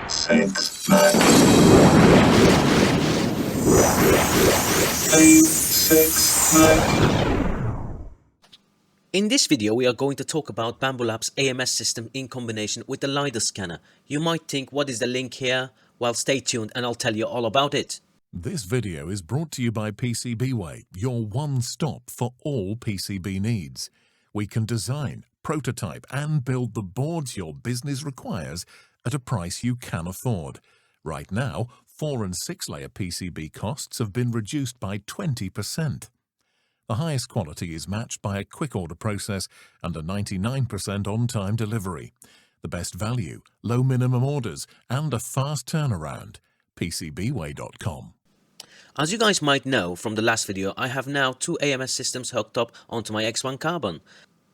6, 9. 5, 6, 9. In this video, we are going to talk about bambulabs AMS system in combination with the LiDAR scanner. You might think, what is the link here? Well, stay tuned and I'll tell you all about it. This video is brought to you by PCBWay, your one-stop for all PCB needs. We can design, prototype and build the boards your business requires at a price you can afford. Right now, 4 and 6 layer PCB costs have been reduced by 20%. The highest quality is matched by a quick order process and a 99% on-time delivery. The best value, low minimum orders and a fast turnaround. PCBWay.com. As you guys might know from the last video, I have now 2 AMS systems hooked up onto my X1 Carbon.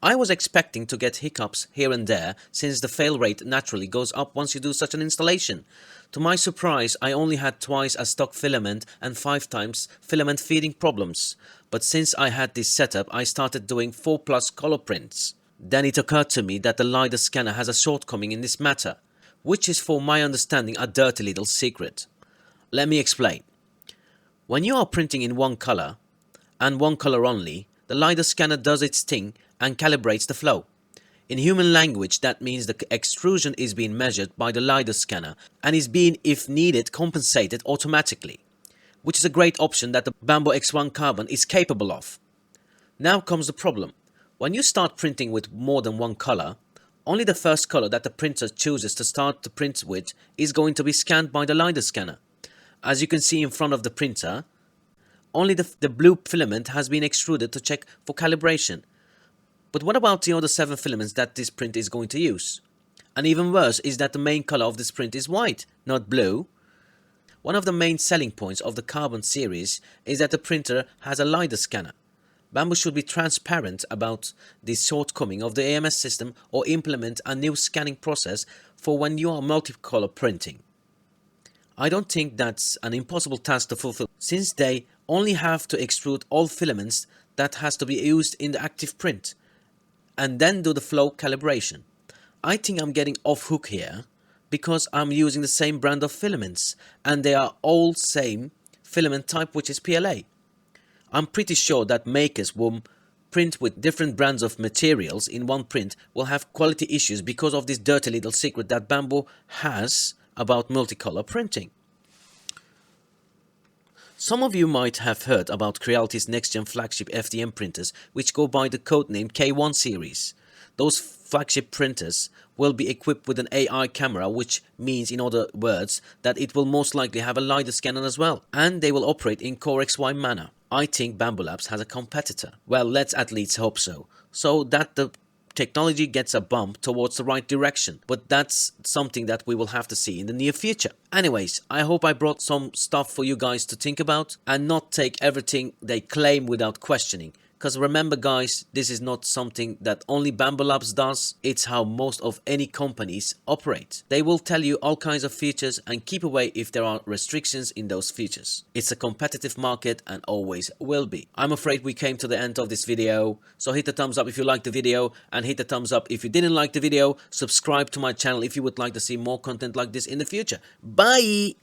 I was expecting to get hiccups here and there since the fail rate naturally goes up once you do such an installation. To my surprise, I only had twice as stock filament and 5 times filament feeding problems. But since I had this setup, I started doing 4+ color prints. Then it occurred to me that the LiDAR scanner has a shortcoming in this matter, which is for my understanding a dirty little secret. Let me explain. When you are printing in one color, and one color only, the LiDAR scanner does its thing and calibrates the flow. In human language, that means the extrusion is being measured by the LiDAR scanner and is being, if needed, compensated automatically, which is a great option that the Bambu X1 Carbon is capable of. Now comes the problem. When you start printing with more than one color, only the first color that the printer chooses to start the print with is going to be scanned by the LiDAR scanner. As you can see in front of the printer, only the blue filament has been extruded to check for calibration. But what about the other 7 filaments that this print is going to use? And even worse is that the main color of this print is white, not blue. One of the main selling points of the Carbon series is that the printer has a LiDAR scanner. Bambu should be transparent about the shortcoming of the AMS system or implement a new scanning process for when you are multicolor printing. I don't think that's an impossible task to fulfill, since they only have to extrude all filaments that has to be used in the active print, and then do the flow calibration. I think I'm getting off hook here, because I'm using the same brand of filaments, and they are all same filament type, which is PLA. I'm pretty sure that makers who print with different brands of materials in one print will have quality issues because of this dirty little secret that Bambu has about multicolor printing. Some of you might have heard about Creality's next-gen flagship FDM printers, which go by the codename K1 series. Those flagship printers will be equipped with an AI camera, which means, in other words, that it will most likely have a LiDAR scanner as well, and they will operate in Core XY manner. I think bambulabs has a competitor. Well, let's at least hope so. So that the technology gets a bump towards the right direction, but that's something that we will have to see in the near future. Anyways, I hope I brought some stuff for you guys to think about and not take everything they claim without questioning. Because remember guys, this is not something that only bambulabs does, it's how most of any companies operate. They will tell you all kinds of features and keep away if there are restrictions in those features. It's a competitive market and always will be. I'm afraid we came to the end of this video, so hit the thumbs up if you liked the video and hit the thumbs up if you didn't like the video. Subscribe to my channel if you would like to see more content like this in the future. Bye!